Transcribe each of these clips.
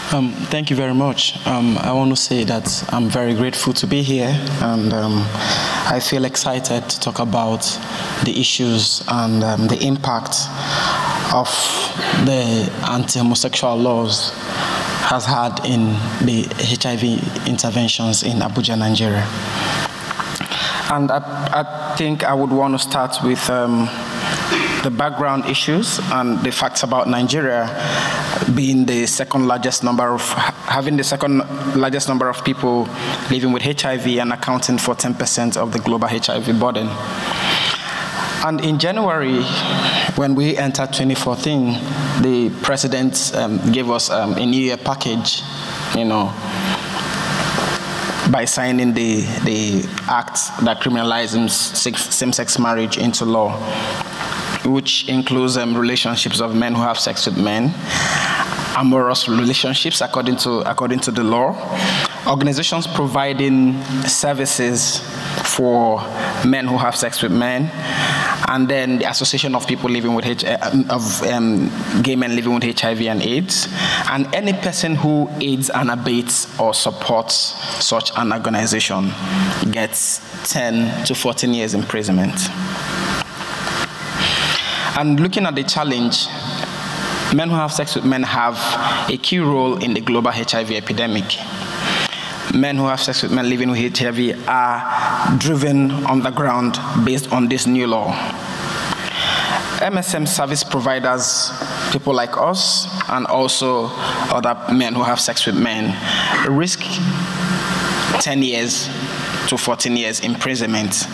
Thank you very much. I want to say that I'm very grateful to be here, and I feel excited to talk about the issues and the impact of the anti-homosexual laws has had in the HIV interventions in Abuja, Nigeria. And I think I would want to start with the background issues and the facts about Nigeria being the second largest number of, having the second largest number of people living with HIV and accounting for 10% of the global HIV burden. And in January, when we entered 2014, the president gave us a New Year package, by signing the act that criminalizes same-sex marriage into law, which includes relationships of men who have sex with men, amorous relationships according to the law, organizations providing services for men who have sex with men, and then the association of people living with gay men living with HIV and AIDS, and any person who aids and abates or supports such an organization gets 10 to 14 years imprisonment. And looking at the challenge, men who have sex with men have a key role in the global HIV epidemic. Men who have sex with men living with HIV are driven on the ground based on this new law. MSM service providers, people like us, and also other men who have sex with men, risk 10 years to 14 years imprisonment.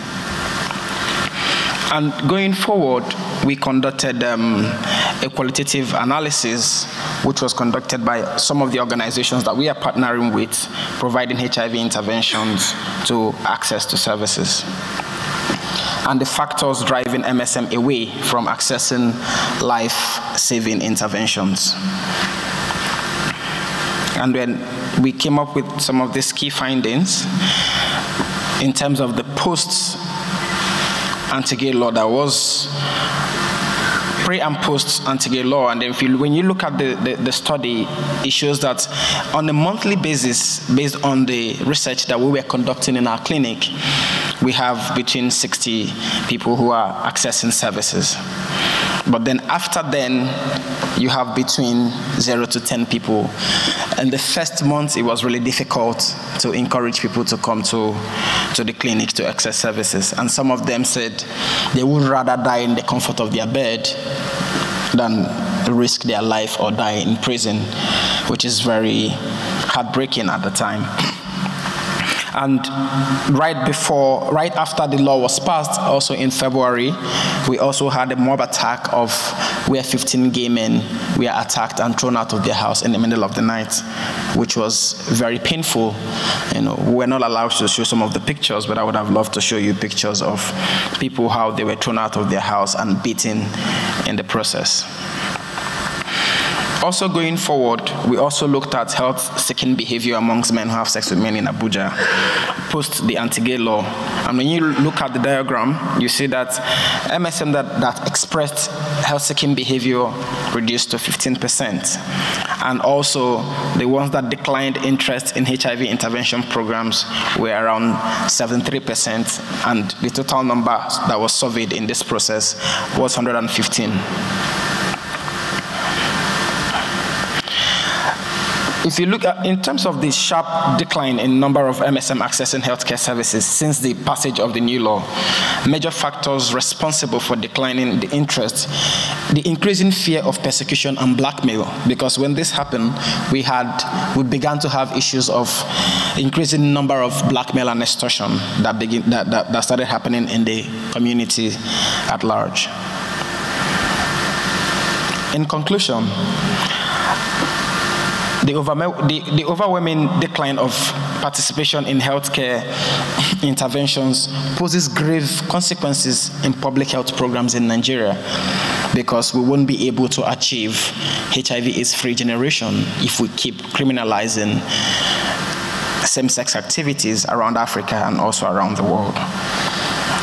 And going forward, we conducted a qualitative analysis, which was conducted by some of the organizations that we are partnering with, providing HIV interventions to access to services, and the factors driving MSM away from accessing life-saving interventions. And then we came up with some of these key findings in terms of the post-anti-gay law that was pre and post anti-gay law. And then when you look at the study, it shows that on a monthly basis, based on the research that we were conducting in our clinic, we have between 60 people who are accessing services. But then after then, you have between 0 to 10 people. And the first month, it was really difficult to encourage people to come to the clinic to access services. And some of them said they would rather die in the comfort of their bed than risk their life or die in prison, which is very heartbreaking at the time. And right after the law was passed, also in February, we also had a mob attack of where 15 gay men were attacked and thrown out of their house in the middle of the night, which was very painful. We were not allowed to show some of the pictures, but I would have loved to show you pictures of people, how they were thrown out of their house and beaten in the process. Also going forward, we also looked at health-seeking behavior amongst men who have sex with men in Abuja, post the anti-gay law. And when you look at the diagram, you see that MSM that expressed health-seeking behavior reduced to 15%. And also, the ones that declined interest in HIV intervention programs were around 73%, and the total number that was surveyed in this process was 115. If you look at, in terms of the sharp decline in number of MSM accessing healthcare services since the passage of the new law, major factors responsible for declining the interest, the increasing fear of persecution and blackmail, because when this happened, we began to have issues of increasing number of blackmail and extortion that started happening in the community at large. In conclusion, the overwhelming decline of participation in healthcare interventions poses grave consequences in public health programs in Nigeria, because we won't be able to achieve HIV/AIDS-free generation if we keep criminalizing same-sex activities around Africa and also around the world.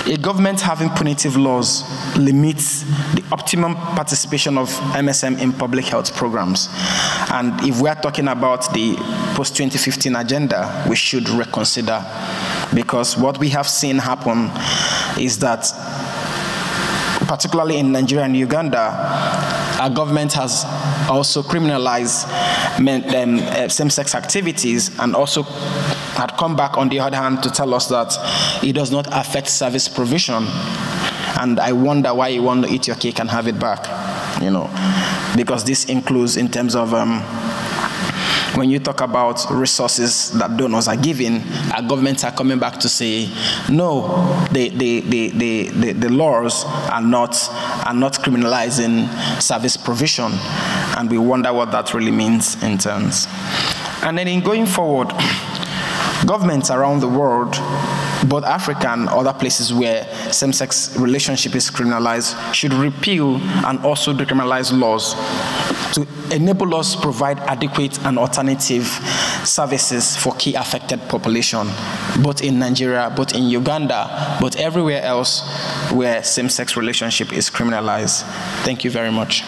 A government having punitive laws limits the optimum participation of MSM in public health programs. And if we are talking about the post-2015 agenda, we should reconsider, because what we have seen happen is that, particularly in Nigeria and Uganda, our government has also criminalized same-sex activities, and also had come back on the other hand to tell us that it does not affect service provision. And I wonder why you want to eat your cake and have it back, because this includes in terms of when you talk about resources that donors are giving, our governments are coming back to say, no, the laws are not criminalizing service provision, and we wonder what that really means in terms. And then in going forward, governments around the world, both Africa and other places where same-sex relationship is criminalized, should repeal and also decriminalize laws to enable us to provide adequate and alternative services for key affected population, both in Nigeria, both in Uganda, but everywhere else where same-sex relationship is criminalized. Thank you very much.